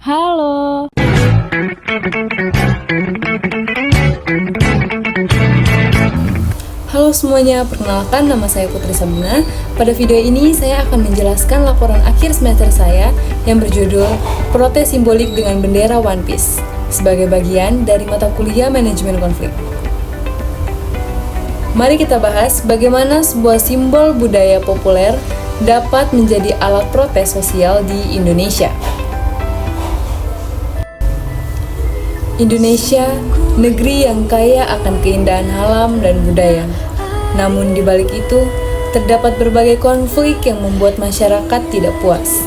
Halo. Halo semuanya, perkenalkan nama saya Putri Sabrina. Pada video ini saya akan menjelaskan laporan akhir semester saya yang berjudul Protes Simbolik dengan Bendera One Piece sebagai bagian dari mata kuliah Manajemen Konflik. Mari kita bahas bagaimana sebuah simbol budaya populer dapat menjadi alat protes sosial di Indonesia. Indonesia, negeri yang kaya akan keindahan alam dan budaya. Namun di balik itu, terdapat berbagai konflik yang membuat masyarakat tidak puas.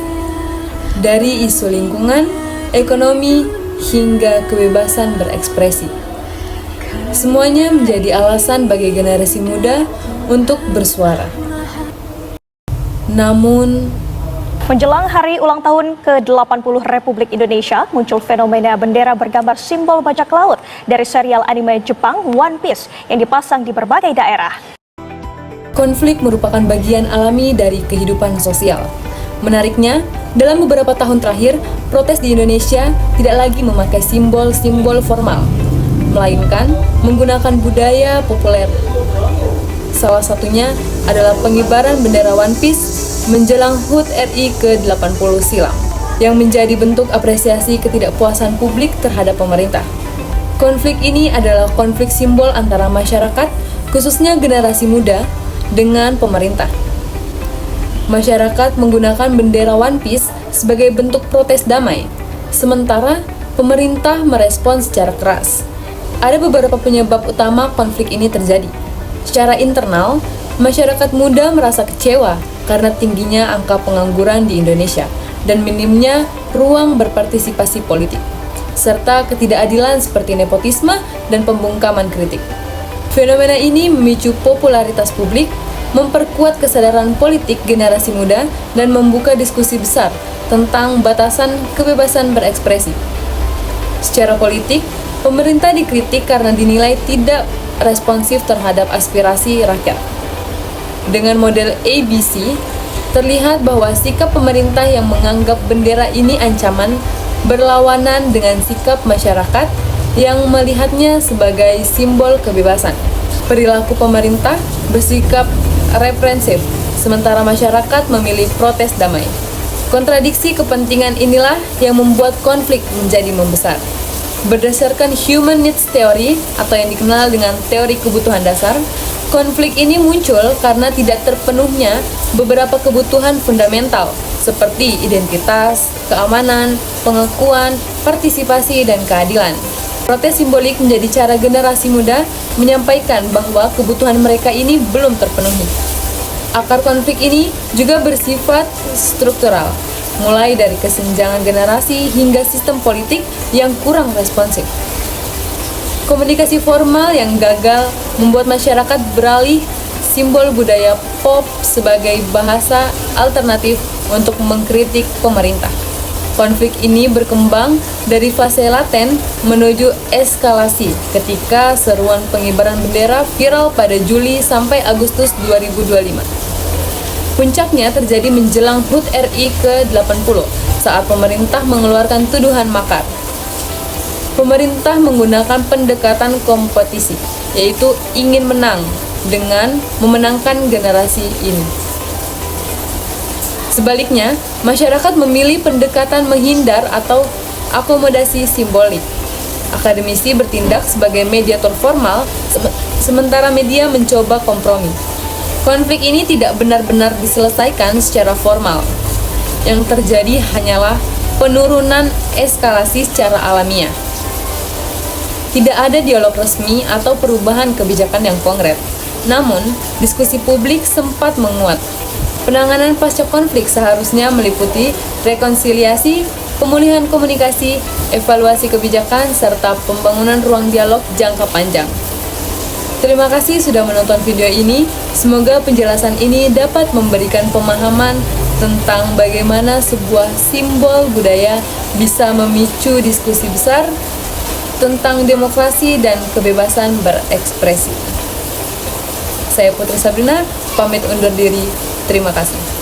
Dari isu lingkungan, ekonomi, hingga kebebasan berekspresi. Semuanya menjadi alasan bagi generasi muda untuk bersuara. Namun, menjelang hari ulang tahun ke-80 Republik Indonesia, muncul fenomena bendera bergambar simbol bajak laut dari serial anime Jepang One Piece yang dipasang di berbagai daerah. Konflik merupakan bagian alami dari kehidupan sosial. Menariknya, dalam beberapa tahun terakhir, protes di Indonesia tidak lagi memakai simbol-simbol formal, melainkan menggunakan budaya populer. Salah satunya adalah pengibaran bendera One Piece menjelang HUT RI ke-80 silam, yang menjadi bentuk apresiasi ketidakpuasan publik terhadap pemerintah. Konflik ini adalah konflik simbol antara masyarakat, khususnya generasi muda, dengan pemerintah. Masyarakat menggunakan bendera One Piece sebagai bentuk protes damai, sementara pemerintah merespons secara keras. Ada beberapa penyebab utama konflik ini terjadi. Secara internal, masyarakat muda merasa kecewa karena tingginya angka pengangguran di Indonesia dan minimnya ruang berpartisipasi politik, serta ketidakadilan seperti nepotisme dan pembungkaman kritik. Fenomena ini memicu popularitas publik, memperkuat kesadaran politik generasi muda, dan membuka diskusi besar tentang batasan kebebasan berekspresi. Secara politik, pemerintah dikritik karena dinilai tidak responsif terhadap aspirasi rakyat. Dengan model ABC, terlihat bahwa sikap pemerintah yang menganggap bendera ini ancaman berlawanan dengan sikap masyarakat yang melihatnya sebagai simbol kebebasan. Perilaku pemerintah bersikap represif, sementara masyarakat memilih protes damai. Kontradiksi kepentingan inilah yang membuat konflik menjadi membesar. Berdasarkan Human Needs Theory atau yang dikenal dengan teori kebutuhan dasar, konflik ini muncul karena tidak terpenuhnya beberapa kebutuhan fundamental seperti identitas, keamanan, pengakuan, partisipasi, dan keadilan. Protes simbolik menjadi cara generasi muda menyampaikan bahwa kebutuhan mereka ini belum terpenuhi. Akar konflik ini juga bersifat struktural, mulai dari kesenjangan generasi hingga sistem politik yang kurang responsif. Komunikasi formal yang gagal membuat masyarakat beralih simbol budaya pop sebagai bahasa alternatif untuk mengkritik pemerintah. Konflik ini berkembang dari fase laten menuju eskalasi ketika seruan pengibaran bendera viral pada Juli sampai Agustus 2025. Puncaknya terjadi menjelang HUT RI ke-80 saat pemerintah mengeluarkan tuduhan makar. Pemerintah menggunakan pendekatan kompetisi, yaitu ingin menang dengan memenangkan generasi ini. Sebaliknya, masyarakat memilih pendekatan menghindar atau akomodasi simbolik. Akademisi bertindak sebagai mediator formal, sementara media mencoba kompromi. Konflik ini tidak benar-benar diselesaikan secara formal. Yang terjadi hanyalah penurunan eskalasi secara alamiah. Tidak ada dialog resmi atau perubahan kebijakan yang konkret. Namun, diskusi publik sempat menguat. Penanganan pasca konflik seharusnya meliputi rekonsiliasi, pemulihan komunikasi, evaluasi kebijakan, serta pembangunan ruang dialog jangka panjang. Terima kasih sudah menonton video ini. Semoga penjelasan ini dapat memberikan pemahaman tentang bagaimana sebuah simbol budaya bisa memicu diskusi besar tentang demokrasi dan kebebasan berekspresi. Saya Putri Sabrina, pamit undur diri. Terima kasih.